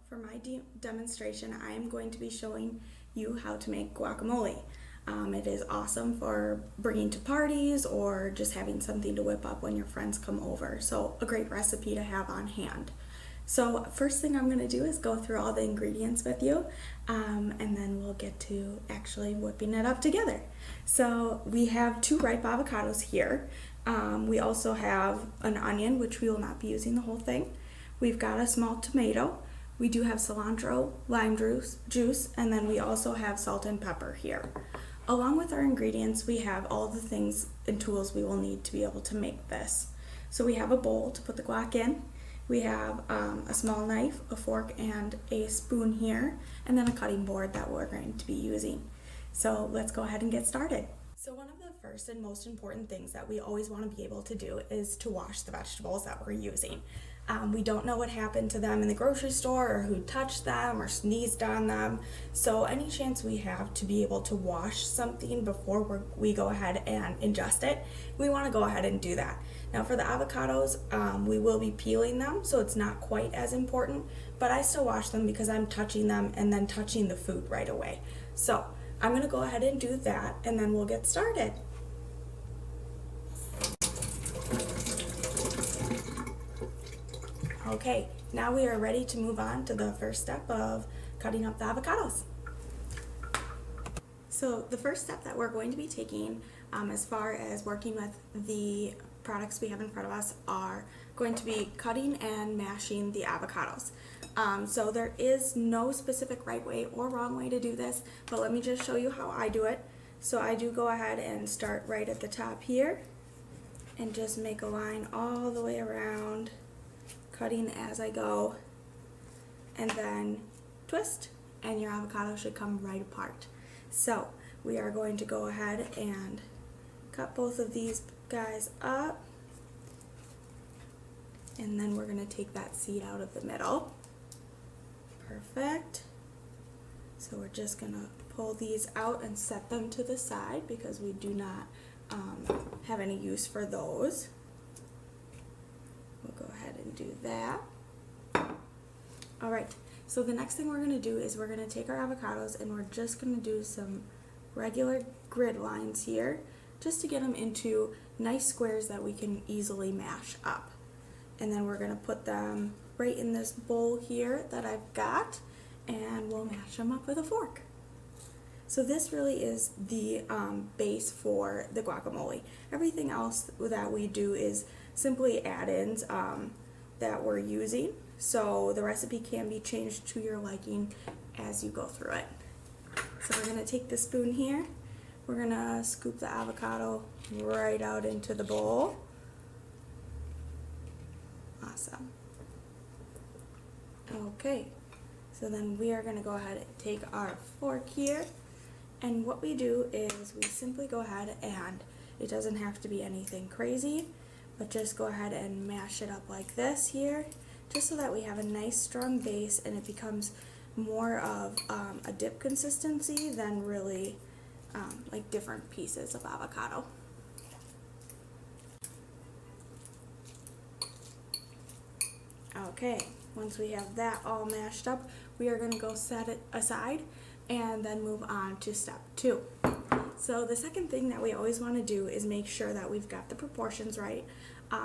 For my demonstration, I am going to be showing you how to make guacamole. It is awesome for bringing to parties or just having something to whip up when your friends come over. So a great recipe to have on hand. So first thing I'm going to do is go through all the ingredients with you, and then we'll get to actually whipping it up together. So we have 2 ripe avocados here. We also have an onion, which we will not be using the whole thing. We've got a small tomato. We do have cilantro, lime juice, and then we also have salt and pepper here. Along with our ingredients, we have all the things and tools we will need to be able to make this. So we have a bowl to put the guac in. We have a small knife, a fork, and a spoon here, and then a cutting board that we're going to be using. So let's go ahead and get started. So one of the first and most important things that we always want to be able to do is to wash the vegetables that we're using. We don't know what happened to them in the grocery store or who touched them or sneezed on them. So any chance we have to be able to wash something before we go ahead and ingest it, we want to go ahead and do that. Now for the avocados, we will be peeling them, so it's not quite as important, but I still wash them because I'm touching them and then touching the food right away. So I'm going to go ahead and do that, and then we'll get started. Okay, now we are ready to move on to the first step of cutting up the avocados. So the first step that we're going to be taking as far as working with the products we have in front of us are going to be cutting and mashing the avocados. So there is no specific right way or wrong way to do this, but let me just show you how I do it. So I do go ahead and start right at the top here and just make a line all the way around, cutting as I go, and then twist, and your avocado should come right apart. So we are going to go ahead and cut both of these guys up, and then we're going to take that seed out of the middle. Perfect. So we're just going to pull these out and set them to the side because we do not have any use for those. We'll go ahead and do that. Alright, so the next thing we're going to do is we're going to take our avocados and we're just going to do some regular grid lines here just to get them into nice squares that we can easily mash up. And then we're going to put them right in this bowl here that I've got, and we'll mash them up with a fork. So this really is the base for the guacamole. Everything else that we do is simply add-ins that we're using. So the recipe can be changed to your liking as you go through it. So we're going to take the spoon here. We're going to scoop the avocado right out into the bowl. Awesome. Okay, so then we are going to go ahead and take our fork here, and what we do is we simply go ahead, and it doesn't have to be anything crazy, but just go ahead and mash it up like this here, just so that we have a nice strong base and it becomes more of a dip consistency than really like different pieces of avocado. Okay, once we have that all mashed up, we are going to go set it aside and then move on to step 2. So the second thing that we always want to do is make sure that we've got the proportions right.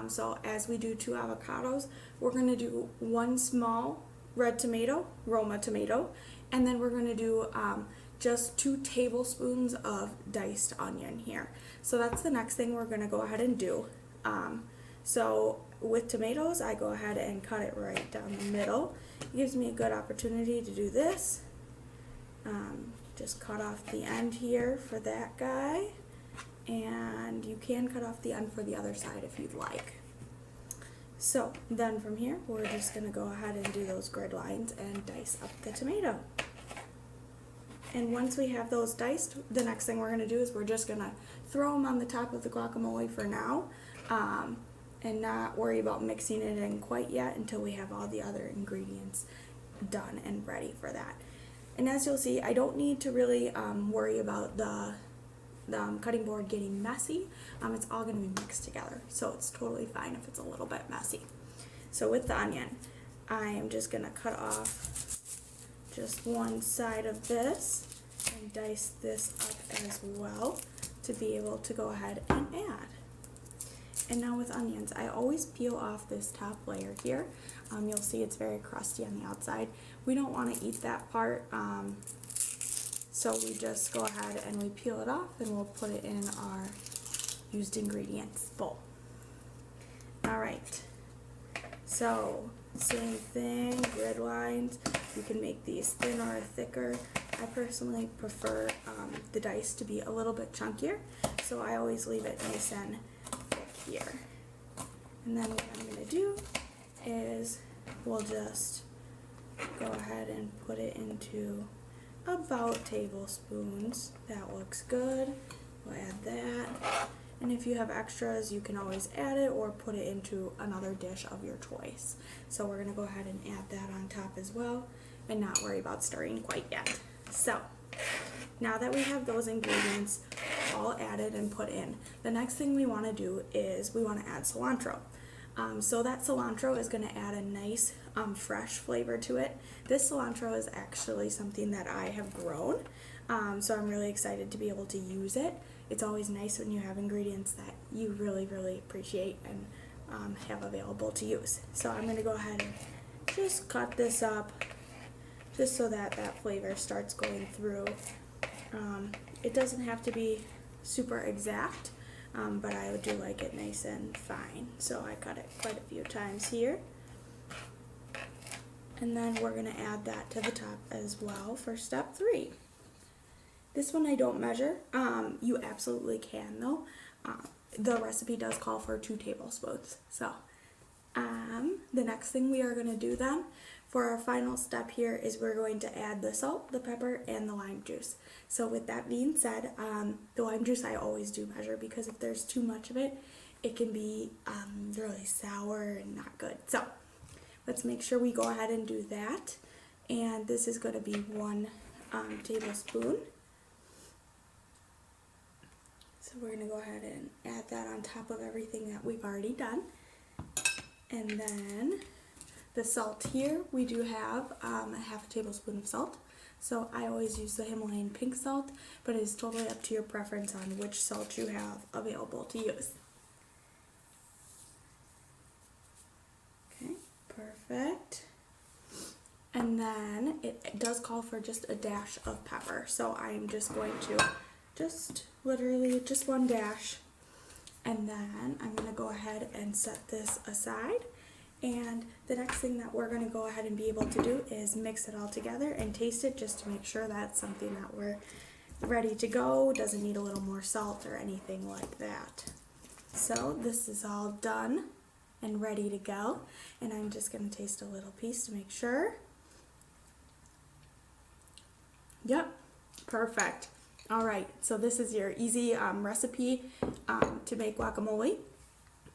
So as we do 2 avocados, we're going to do 1 small red tomato, Roma tomato, and then we're going to do just 2 tablespoons of diced onion here. So that's the next thing we're going to go ahead and do. So with tomatoes, I go ahead and cut it right down the middle. It gives me a good opportunity to do this. Just cut off the end here for that guy, and you can cut off the end for the other side if you'd like. So then from here, we're just going to go ahead and do those grid lines and dice up the tomato. And once we have those diced, the next thing we're going to do is we're just going to throw them on the top of the guacamole for now, and not worry about mixing it in quite yet until we have all the other ingredients done and ready for that. And as you'll see, I don't need to really worry about the cutting board getting messy. It's all going to be mixed together, so it's totally fine if it's a little bit messy. So with the onion, I am just going to cut off just one side of this and dice this up as well to be able to go ahead and add. And now with onions, I always peel off this top layer here. You'll see it's very crusty on the outside. We don't want to eat that part, so we just go ahead and we peel it off and we'll put it in our used ingredients bowl. Alright, so same thing, grid lines. You can make these thinner or thicker. I personally prefer the dice to be a little bit chunkier, so I always leave it nice and thick here. And then what I'm going to do is we'll just go ahead and put it into about tablespoons. That looks good. We'll add that. And if you have extras, you can always add it or put it into another dish of your choice. So we're going to go ahead and add that on top as well and not worry about stirring quite yet. So now that we have those ingredients all added and put in, the next thing we want to do is we want to add cilantro. So that cilantro is going to add a nice fresh flavor to it. This cilantro is actually something that I have grown, so I'm really excited to be able to use it. It's always nice when you have ingredients that you really, really appreciate and have available to use. So I'm going to go ahead and just cut this up just so that that flavor starts going through. It doesn't have to be super exact, but I do like it nice and fine. So I cut it quite a few times here. And then we're going to add that to the top as well for step 3. This one I don't measure. You absolutely can though. The recipe does call for 2 tablespoons. So the next thing we are going to do then for our final step here is we're going to add the salt, the pepper, and the lime juice. So with that being said, the lime juice I always do measure because if there's too much of it, it can be really sour and not good. So let's make sure we go ahead and do that. And this is going to be 1 tablespoon. So we're going to go ahead and add that on top of everything that we've already done. And then the salt here, we do have a half a tablespoon of salt. So I always use the Himalayan pink salt, but it is totally up to your preference on which salt you have available to use. Okay, perfect. And then it does call for just a dash of pepper. So I'm just going to literally just 1 dash. And then I'm going to go ahead and set this aside. And the next thing that we're going to go ahead and be able to do is mix it all together and taste it just to make sure that's something that we're ready to go, doesn't need a little more salt or anything like that. So this is all done and ready to go. And I'm just going to taste a little piece to make sure. Yep, perfect. All right, so this is your easy recipe to make guacamole.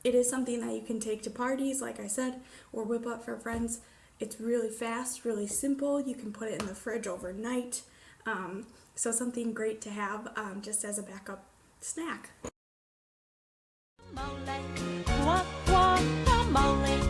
It is something that you can take to parties, like I said, or whip up for friends. It's really fast, really simple. You can put it in the fridge overnight. So something great to have just as a backup snack. Guacamole.